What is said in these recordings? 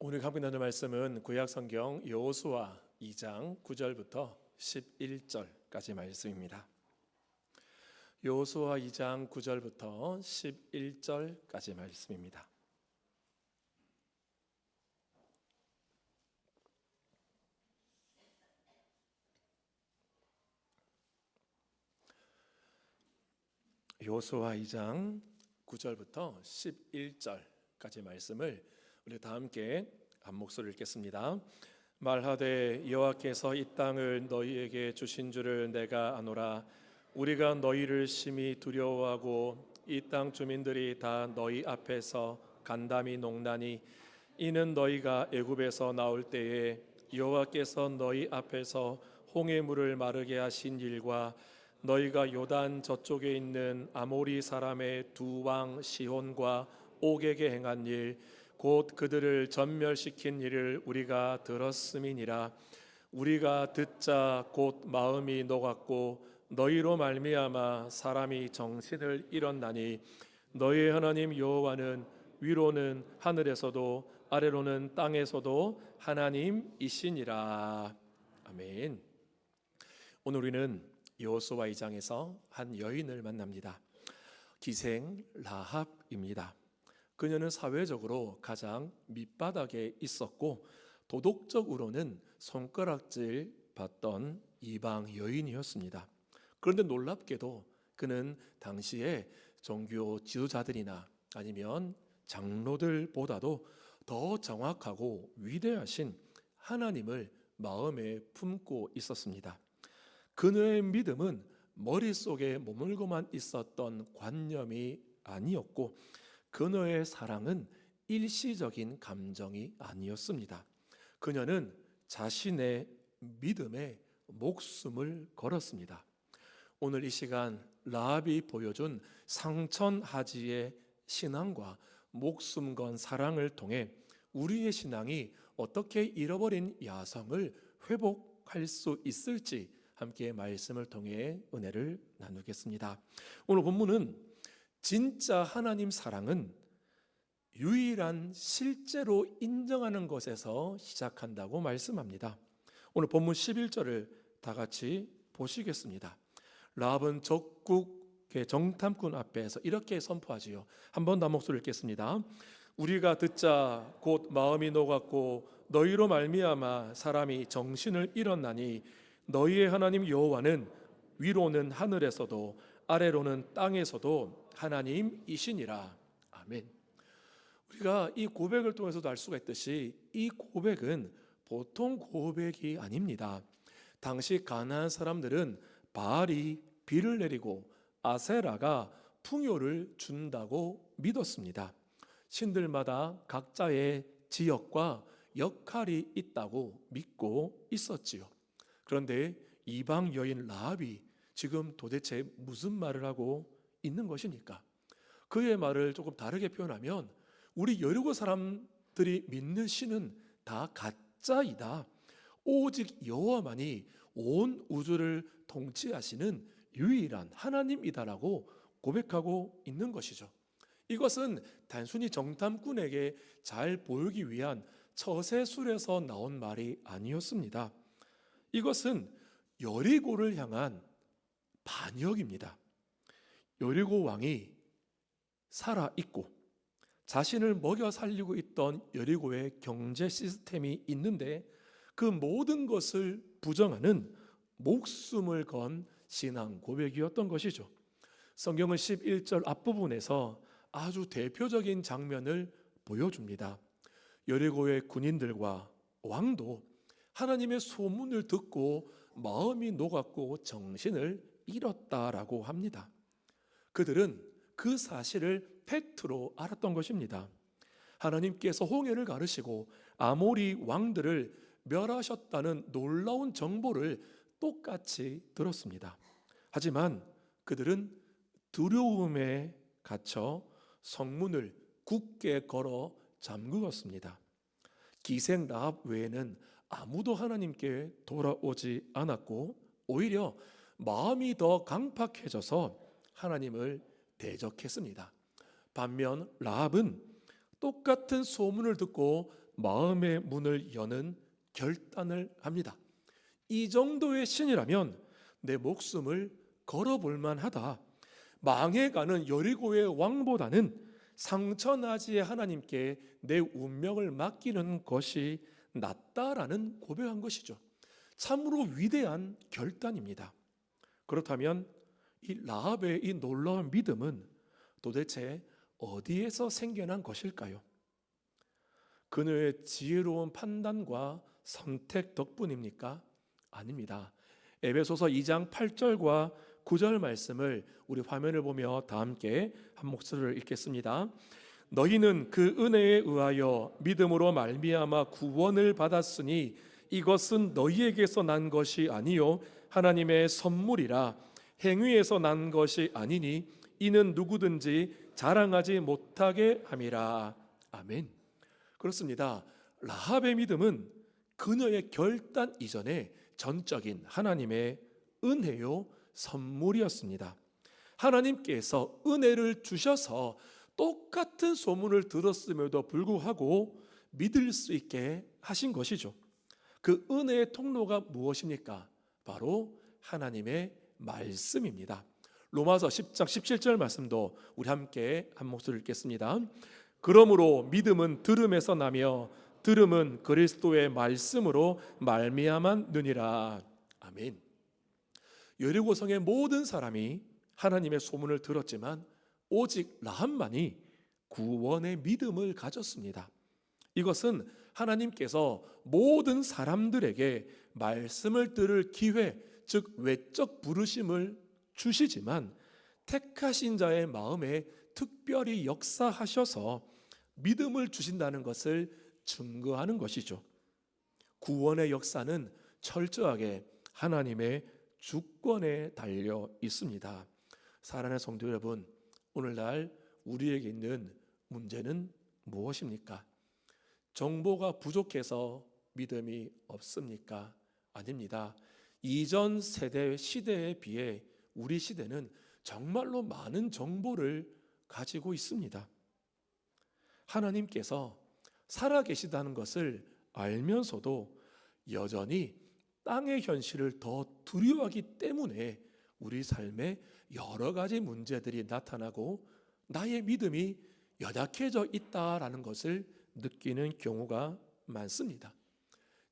오늘 함께 나눌 말씀은 구약 성경 여호수아 2장 9절부터 11절까지 말씀입니다. 여호수아 2장 9절부터 11절까지 말씀입니다. 여호수아 2장 9절부터 11절까지 말씀을 우리 다 함께 한 목소리를 읽겠습니다. 말하되 여호와께서 이 땅을 너희에게 주신 줄을 내가 아노라. 우리가 너희를 심히 두려워하고 이 땅 주민들이 다 너희 앞에서 간담이 농나니 이는 너희가 애굽에서 나올 때에 여호와께서 너희 앞에서 홍해 물을 마르게 하신 일과 너희가 요단 저쪽에 있는 아모리 사람의 두 왕 시혼과 옥에게 행한 일 곧 그들을 전멸시킨 일을 우리가 들었음이니라. 우리가 듣자 곧 마음이 녹았고 너희로 말미암아 사람이 정신을 잃었나니 너희의 하나님 여호와는 위로는 하늘에서도 아래로는 땅에서도 하나님이시니라. 아멘. 오늘 우리는 여호수아 2장에서 한 여인을 만납니다. 기생 라합입니다. 그녀는 사회적으로 가장 밑바닥에 있었고 도덕적으로는 손가락질 받던 이방 여인이었습니다. 그런데 놀랍게도 그는 당시에 종교 지도자들이나 아니면 장로들보다도 더 정확하고 위대하신 하나님을 마음에 품고 있었습니다. 그녀의 믿음은 머릿속에 머물고만 있었던 관념이 아니었고 그녀의 사랑은 일시적인 감정이 아니었습니다. 그녀는 자신의 믿음에 목숨을 걸었습니다. 오늘 이 시간 라합이 보여준 상천하지의 신앙과 목숨 건 사랑을 통해 우리의 신앙이 어떻게 잃어버린 야성을 회복할 수 있을지 함께 말씀을 통해 은혜를 나누겠습니다. 오늘 본문은 진짜 하나님 사랑은 유일한 실제로 인정하는 것에서 시작한다고 말씀합니다. 오늘 본문 11절을 다 같이 보시겠습니다. 라합은 적국의 정탐꾼 앞에서 이렇게 선포하지요. 한 번 더 목소리를 읽겠습니다. 우리가 듣자 곧 마음이 녹았고 너희로 말미암아 사람이 정신을 잃었나니 너희의 하나님 여호와는 위로는 하늘에서도 아래로는 땅에서도 하나님이시니라. 아멘. 우리가 이 고백을 통해서도 알 수가 있듯이 이 고백은 보통 고백이 아닙니다. 당시 가나안 사람들은 바알이 비를 내리고 아세라가 풍요를 준다고 믿었습니다. 신들마다 각자의 지역과 역할이 있다고 믿고 있었지요. 그런데 이방 여인 라합이 지금 도대체 무슨 말을 하고 있는 것입니까? 그의 말을 조금 다르게 표현하면 우리 여리고 사람들이 믿는 신은 다 가짜이다. 오직 여호와만이 온 우주를 통치하시는 유일한 하나님이다라고 고백하고 있는 것이죠. 이것은 단순히 정탐꾼에게 잘 보이기 위한 처세술에서 나온 말이 아니었습니다. 이것은 여리고를 향한 반역입니다. 여리고 왕이 살아있고 자신을 먹여 살리고 있던 여리고의 경제 시스템이 있는데 그 모든 것을 부정하는 목숨을 건 신앙 고백이었던 것이죠. 성경은 11절 앞부분에서 아주 대표적인 장면을 보여줍니다. 여리고의 군인들과 왕도 하나님의 소문을 듣고 마음이 녹았고 정신을 잃었다라고 합니다. 그들은 그 사실을 팩트로 알았던 것입니다. 하나님께서 홍해를 가르시고 아모리 왕들을 멸하셨다는 놀라운 정보를 똑같이 들었습니다. 하지만 그들은 두려움에 갇혀 성문을 굳게 걸어 잠그었습니다. 기생 라합 외에는 아무도 하나님께 돌아오지 않았고 오히려 마음이 더 강팍해져서 하나님을 대적했습니다. 반면 라합은 똑같은 소문을 듣고 마음의 문을 여는 결단을 합니다. 이 정도의 신이라면 내 목숨을 걸어볼 만하다. 망해가는 여리고의 왕보다는 상처나지의 하나님께 내 운명을 맡기는 것이 낫다라는 고백한 것이죠. 참으로 위대한 결단입니다. 그렇다면 이 라합의 이 놀라운 믿음은 도대체 어디에서 생겨난 것일까요? 그녀의 지혜로운 판단과 선택 덕분입니까? 아닙니다. 에베소서 2장 8절과 9절 말씀을 우리 화면을 보며 다 함께 한 목소리를 읽겠습니다. 너희는 그 은혜에 의하여 믿음으로 말미암아 구원을 받았으니 이것은 너희에게서 난 것이 아니요 하나님의 선물이라. 행위에서 난 것이 아니니 이는 누구든지 자랑하지 못하게 함이라. 아멘. 그렇습니다. 라합의 믿음은 그녀의 결단 이전에 전적인 하나님의 은혜요 선물이었습니다. 하나님께서 은혜를 주셔서 똑같은 소문을 들었음에도 불구하고 믿을 수 있게 하신 것이죠. 그 은혜의 통로가 무엇입니까? 바로 하나님의 말씀입니다. 로마서 10장 17절 말씀도 우리 함께 한 목소리 읽겠습니다. 그러므로 믿음은 들음에서 나며 들음은 그리스도의 말씀으로 말미암았느니라. 아멘. 여리고성의 모든 사람이 하나님의 소문을 들었지만 오직 라합만이 구원의 믿음을 가졌습니다. 이것은 하나님께서 모든 사람들에게 말씀을 들을 기회, 즉 외적 부르심을 주시지만 택하신 자의 마음에 특별히 역사하셔서 믿음을 주신다는 것을 증거하는 것이죠. 구원의 역사는 철저하게 하나님의 주권에 달려 있습니다. 사랑하는 성도 여러분, 오늘날 우리에게 있는 문제는 무엇입니까? 정보가 부족해서 믿음이 없습니까? 아닙니다. 이전 세대 시대에 비해 우리 시대는 정말로 많은 정보를 가지고 있습니다. 하나님께서 살아계시다는 것을 알면서도 여전히 땅의 현실을 더 두려워하기 때문에 우리 삶에 여러 가지 문제들이 나타나고 나의 믿음이 연약해져 있다라는 것을 느끼는 경우가 많습니다.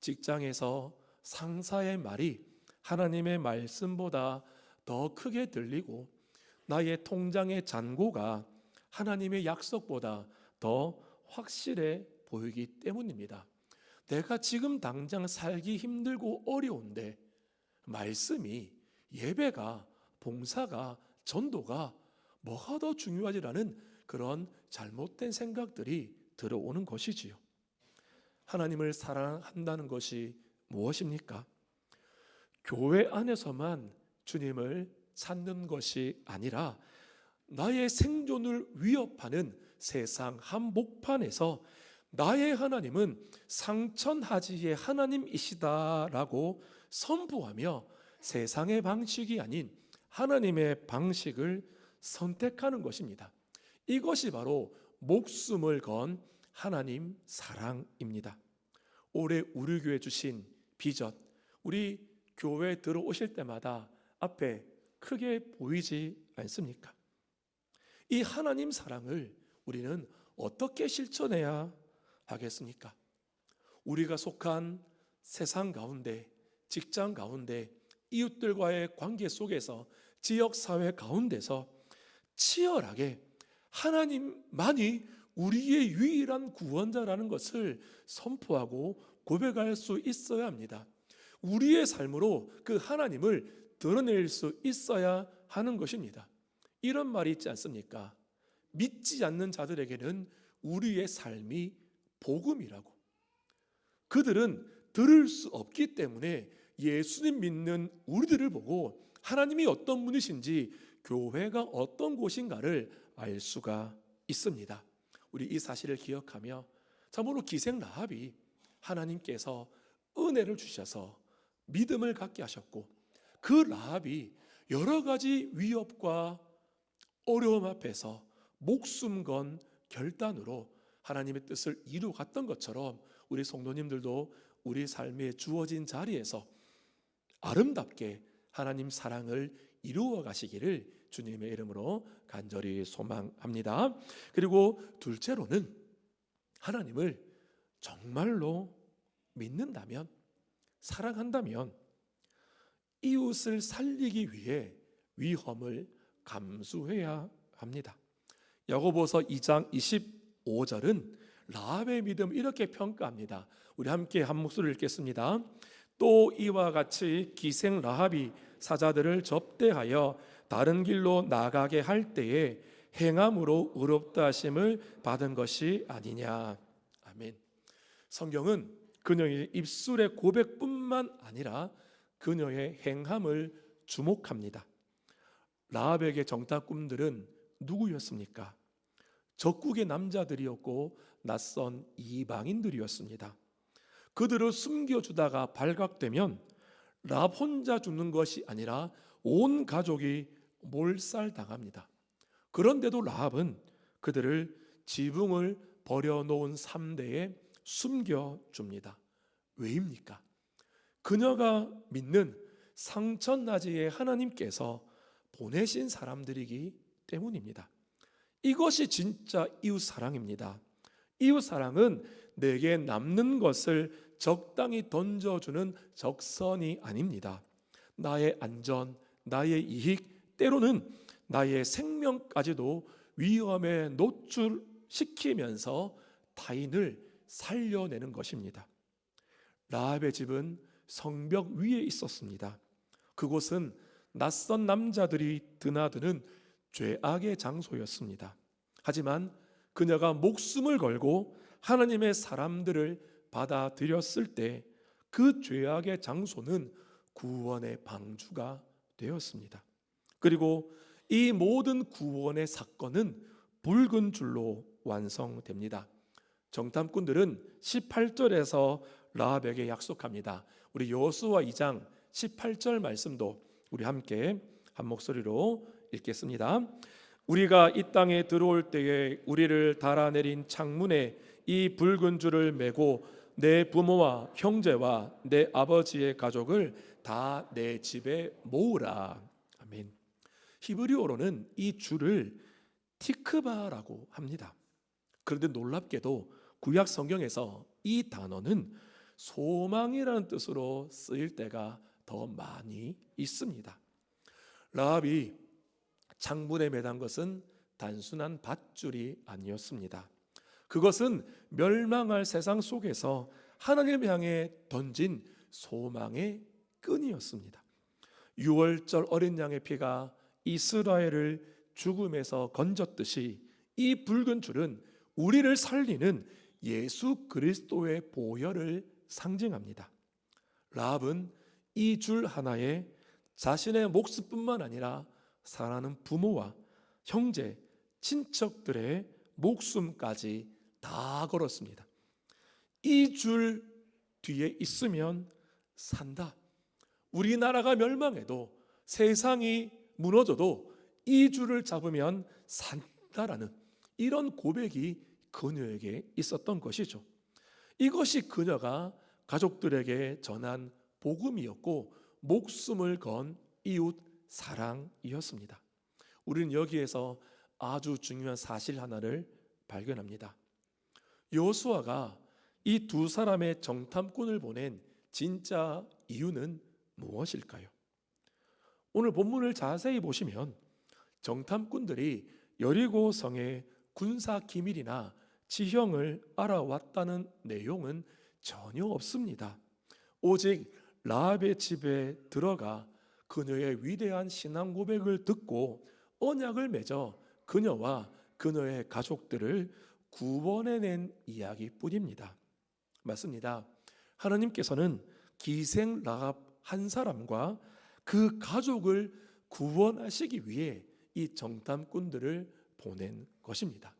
직장에서 상사의 말이 하나님의 말씀보다 더 크게 들리고 나의 통장의 잔고가 하나님의 약속보다 더 확실해 보이기 때문입니다. 내가 지금 당장 살기 힘들고 어려운데 말씀이, 예배가, 봉사가, 전도가 뭐가 더 중요하지라는 그런 잘못된 생각들이 들어오는 것이지요. 하나님을 사랑한다는 것이 무엇입니까? 교회 안에서만 주님을 찾는 것이 아니라 나의 생존을 위협하는 세상 한복판에서 나의 하나님은 상천하지의 하나님이시다라고 선포하며 세상의 방식이 아닌 하나님의 방식을 선택하는 것입니다. 이것이 바로 목숨을 건 하나님 사랑입니다. 올해 우리 교회 주신 비전, 우리 교회에 들어오실 때마다 앞에 크게 보이지 않습니까? 이 하나님 사랑을 우리는 어떻게 실천해야 하겠습니까? 우리가 속한 세상 가운데, 직장 가운데, 이웃들과의 관계 속에서, 지역사회 가운데서 치열하게 하나님만이 우리의 유일한 구원자라는 것을 선포하고 고백할 수 있어야 합니다. 우리의 삶으로 그 하나님을 드러낼 수 있어야 하는 것입니다. 이런 말이 있지 않습니까? 믿지 않는 자들에게는 우리의 삶이 복음이라고. 그들은 들을 수 없기 때문에 예수님 믿는 우리들을 보고 하나님이 어떤 분이신지, 교회가 어떤 곳인가를 알 수가 있습니다. 우리 이 사실을 기억하며 참으로 기생 라합이 하나님께서 은혜를 주셔서 믿음을 갖게 하셨고, 그 라합이 여러 가지 위협과 어려움 앞에서 목숨 건 결단으로 하나님의 뜻을 이루어갔던 것처럼 우리 성도님들도 우리 삶에 주어진 자리에서 아름답게 하나님 사랑을 이루어 가시기를 주님의 이름으로 간절히 소망합니다. 그리고 둘째로는 하나님을 정말로 믿는다면, 사랑한다면 이웃을 살리기 위해 위험을 감수해야 합니다. 야고보서 2장 25절은 라합의 믿음 이렇게 평가합니다. 우리 함께 한 목소리를 읽겠습니다. 또 이와 같이 기생 라합이 사자들을 접대하여 다른 길로 나가게 할 때에 행함으로 의롭다 하심을 받은 것이 아니냐. 아멘. 성경은 그녀의 입술의 고백뿐만 아니라 그녀의 행함을 주목합니다. 라합에게 정탐꾼들은 누구였습니까? 적국의 남자들이었고 낯선 이방인들이었습니다. 그들을 숨겨주다가 발각되면 라합 혼자 죽는 것이 아니라 온 가족이 몰살당합니다. 그런데도 라합은 그들을 지붕을 버려놓은 삼대에 숨겨줍니다. 왜입니까? 그녀가 믿는 상천나지의 하나님께서 보내신 사람들이기 때문입니다. 이것이 진짜 이웃사랑입니다. 이웃사랑은 내게 남는 것을 적당히 던져주는 적선이 아닙니다. 나의 안전, 나의 이익, 때로는 나의 생명까지도 위험에 노출시키면서 타인을 살려내는 것입니다. 라합의 집은 성벽 위에 있었습니다. 그곳은 낯선 남자들이 드나드는 죄악의 장소였습니다. 하지만 그녀가 목숨을 걸고 하나님의 사람들을 받아들였을 때 그 죄악의 장소는 구원의 방주가 되었습니다. 그리고 이 모든 구원의 사건은 붉은 줄로 완성됩니다. 정탐꾼들은 18절에서 라합에게 약속합니다. 우리 여호수아 2장 18절 말씀도 우리 함께 한 목소리로 읽겠습니다. 우리가 이 땅에 들어올 때에 우리를 달아내린 창문에 이 붉은 줄을 메고 내 부모와 형제와 내 아버지의 가족을 다 내 집에 모으라. 아멘. 히브리어로는 이 줄을 티크바라고 합니다. 그런데 놀랍게도 구약 성경에서 이 단어는 소망이라는 뜻으로 쓰일 때가 더 많이 있습니다. 라합이 창문에 매단 것은 단순한 밧줄이 아니었습니다. 그것은 멸망할 세상 속에서 하나님을 향해 던진 소망의 끈이었습니다. 유월절 어린 양의 피가 이스라엘을 죽음에서 건졌듯이 이 붉은 줄은 우리를 살리는 예수 그리스도의 보혈을 상징합니다. 라합은 이 줄 하나에 자신의 목숨뿐만 아니라 사랑하는 부모와 형제, 친척들의 목숨까지 다 걸었습니다. 이 줄 뒤에 있으면 산다. 우리나라가 멸망해도 세상이 무너져도 이 줄을 잡으면 산다라는 이런 고백이 그녀에게 있었던 것이죠. 이것이 그녀가 가족들에게 전한 복음이었고 목숨을 건 이웃 사랑이었습니다. 우리는 여기에서 아주 중요한 사실 하나를 발견합니다. 여호수아가 이 두 사람의 정탐꾼을 보낸 진짜 이유는 무엇일까요? 오늘 본문을 자세히 보시면 정탐꾼들이 여리고 성의 군사 기밀이나 지형을 알아왔다는 내용은 전혀 없습니다. 오직 라합의 집에 들어가 그녀의 위대한 신앙 고백을 듣고 언약을 맺어 그녀와 그녀의 가족들을 구원해낸 이야기뿐입니다. 맞습니다. 하나님께서는 기생 라합 한 사람과 그 가족을 구원하시기 위해 이 정탐꾼들을 보낸 것입니다.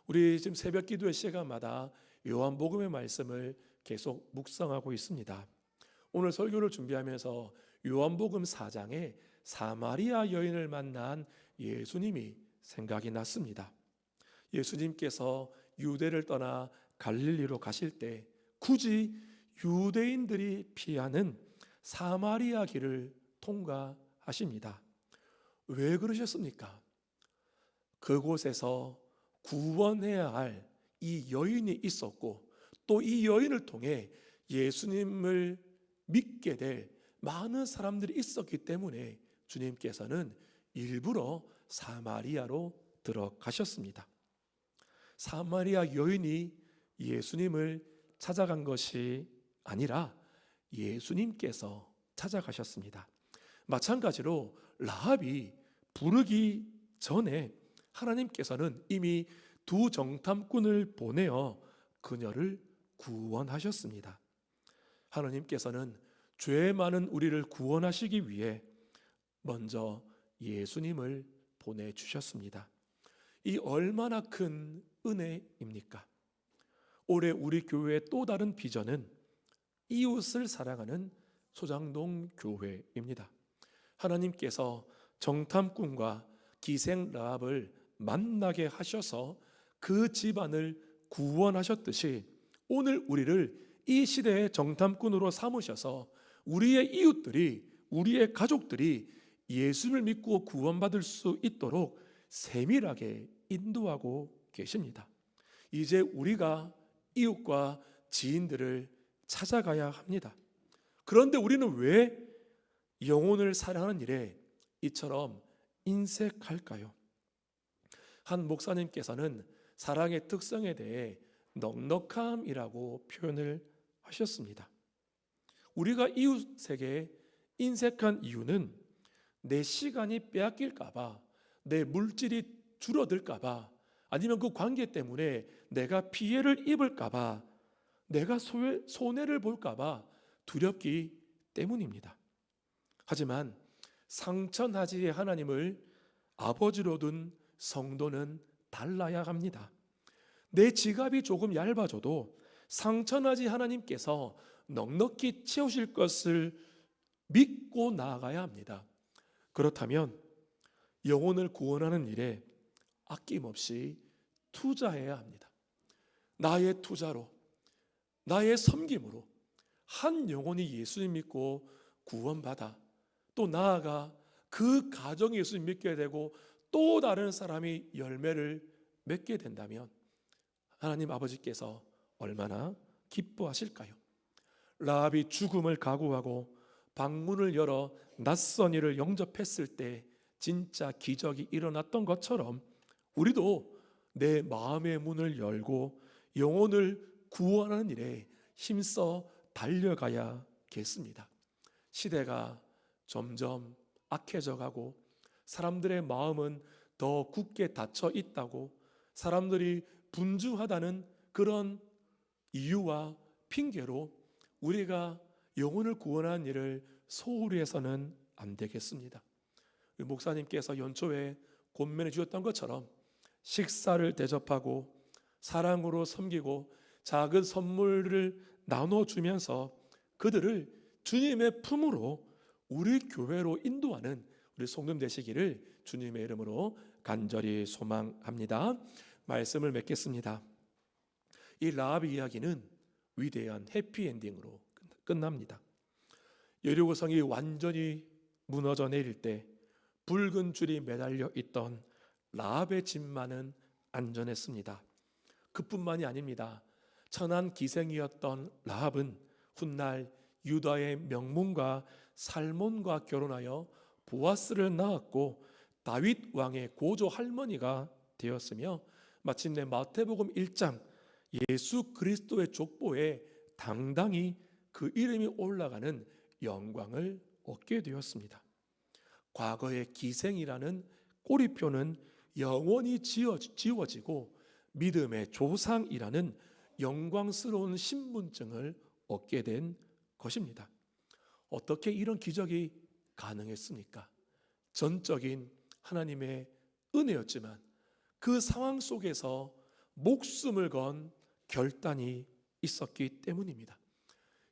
우리 지금 새벽 기도의 시간마다 요한복음의 말씀을 계속 묵상하고 있습니다. 오늘 설교를 준비하면서 요한복음 4장에 사마리아 여인을 만난 예수님이 생각이 났습니다. 예수님께서 유대를 떠나 갈릴리로 가실 때 굳이 유대인들이 피하는 사마리아 길을 통과하십니다. 왜 그러셨습니까? 그곳에서 구원해야 할 이 여인이 있었고 또 이 여인을 통해 예수님을 믿게 될 많은 사람들이 있었기 때문에 주님께서는 일부러 사마리아로 들어가셨습니다. 사마리아 여인이 예수님을 찾아간 것이 아니라 예수님께서 찾아가셨습니다. 마찬가지로 라합이 부르기 전에 하나님께서는 이미 두 정탐꾼을 보내어 그녀를 구원하셨습니다. 하나님께서는 죄 많은 우리를 구원하시기 위해 먼저 예수님을 보내주셨습니다. 이 얼마나 큰 은혜입니까? 올해 우리 교회의 또 다른 비전은 이웃을 사랑하는 소장동 교회입니다. 하나님께서 정탐꾼과 기생 라합을 만나게 하셔서 그 집안을 구원하셨듯이 오늘 우리를 이 시대의 정탐꾼으로 삼으셔서 우리의 이웃들이, 우리의 가족들이 예수를 믿고 구원받을 수 있도록 세밀하게 인도하고 계십니다. 이제 우리가 이웃과 지인들을 찾아가야 합니다. 그런데 우리는 왜 영혼을 사랑하는 일에 이처럼 인색할까요? 한 목사님께서는 사랑의 특성에 대해 넉넉함이라고 표현을 하셨습니다. 우리가 이웃에게 인색한 이유는 내 시간이 빼앗길까봐, 내 물질이 줄어들까봐, 아니면 그 관계 때문에 내가 피해를 입을까봐, 내가 손해를 볼까봐 두렵기 때문입니다. 하지만 상천하지의 하나님을 아버지로 둔 성도는 달라야 합니다. 내 지갑이 조금 얇아져도 상천하지 하나님께서 넉넉히 채우실 것을 믿고 나아가야 합니다. 그렇다면 영혼을 구원하는 일에 아낌없이 투자해야 합니다. 나의 투자로, 나의 섬김으로 한 영혼이 예수님 믿고 구원받아 또 나아가 그 가정이 예수님 믿게 되고 또 다른 사람이 열매를 맺게 된다면 하나님 아버지께서 얼마나 기뻐하실까요? 라합이 죽음을 각오하고 방문을 열어 낯선 이를 영접했을 때 진짜 기적이 일어났던 것처럼 우리도 내 마음의 문을 열고 영혼을 구원하는 일에 힘써 달려가야겠습니다. 시대가 점점 악해져 가고 사람들의 마음은 더 굳게 닫혀 있다고, 사람들이 분주하다는 그런 이유와 핑계로 우리가 영혼을 구원하는 일을 소홀히 해서는 안 되겠습니다. 목사님께서 연초에 권면해 주셨던 것처럼 식사를 대접하고 사랑으로 섬기고 작은 선물을 나눠주면서 그들을 주님의 품으로 우리 교회로 인도하는 우리 성도님 되시기를 주님의 이름으로 간절히 소망합니다. 말씀을 맺겠습니다. 이 라합의 이야기는 위대한 해피엔딩으로 끝납니다. 여리고성이 완전히 무너져 내릴 때 붉은 줄이 매달려 있던 라합의 집만은 안전했습니다. 그뿐만이 아닙니다. 천한 기생이었던 라합은 훗날 유다의 명문가 살몬과 결혼하여 보아스를 낳았고 다윗 왕의 고조 할머니가 되었으며 마침내 마태복음 1장 예수 그리스도의 족보에 당당히 그 이름이 올라가는 영광을 얻게 되었습니다. 과거의 기생이라는 꼬리표는 영원히 지워지고 믿음의 조상이라는 영광스러운 신분증을 얻게 된 것입니다. 어떻게 이런 기적이 가능했습니까? 전적인 하나님의 은혜였지만 그 상황 속에서 목숨을 건 결단이 있었기 때문입니다.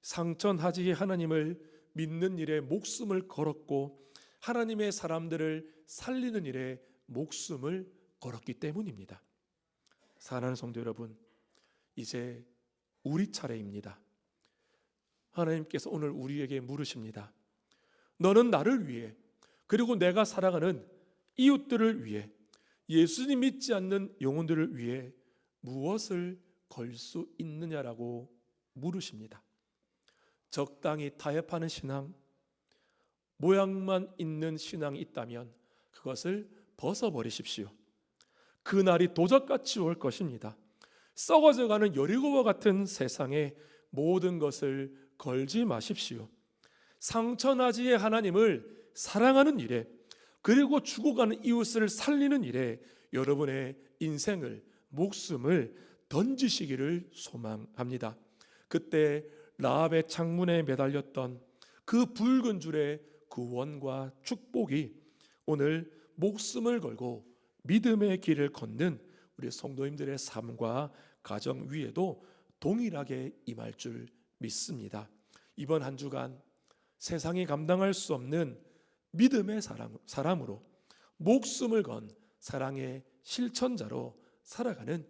상천하지의 하나님을 믿는 일에 목숨을 걸었고 하나님의 사람들을 살리는 일에 목숨을 걸었기 때문입니다. 사랑하는 성도 여러분, 이제 우리 차례입니다. 하나님께서 오늘 우리에게 물으십니다. 너는 나를 위해, 그리고 내가 살아가는 이웃들을 위해, 예수님 믿지 않는 영혼들을 위해 무엇을 걸 수 있느냐라고 물으십니다. 적당히 타협하는 신앙, 모양만 있는 신앙이 있다면 그것을 벗어버리십시오. 그날이 도적같이 올 것입니다. 썩어져가는 여리고와 같은 세상에 모든 것을 걸지 마십시오. 상처나지의 하나님을 사랑하는 일에, 그리고 죽어가는 이웃을 살리는 일에 여러분의 인생을, 목숨을 던지시기를 소망합니다. 그때 라합의 창문에 매달렸던 그 붉은 줄의 구원과 축복이 오늘 목숨을 걸고 믿음의 길을 걷는 우리 성도님들의 삶과 가정 위에도 동일하게 임할 줄 믿습니다. 이번 한 주간 세상이 감당할 수 없는 믿음의 사람으로, 목숨을 건 사랑의 실천자로 살아가는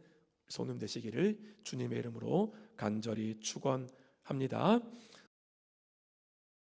성도님 되시기를 주님의 이름으로 간절히 축원합니다.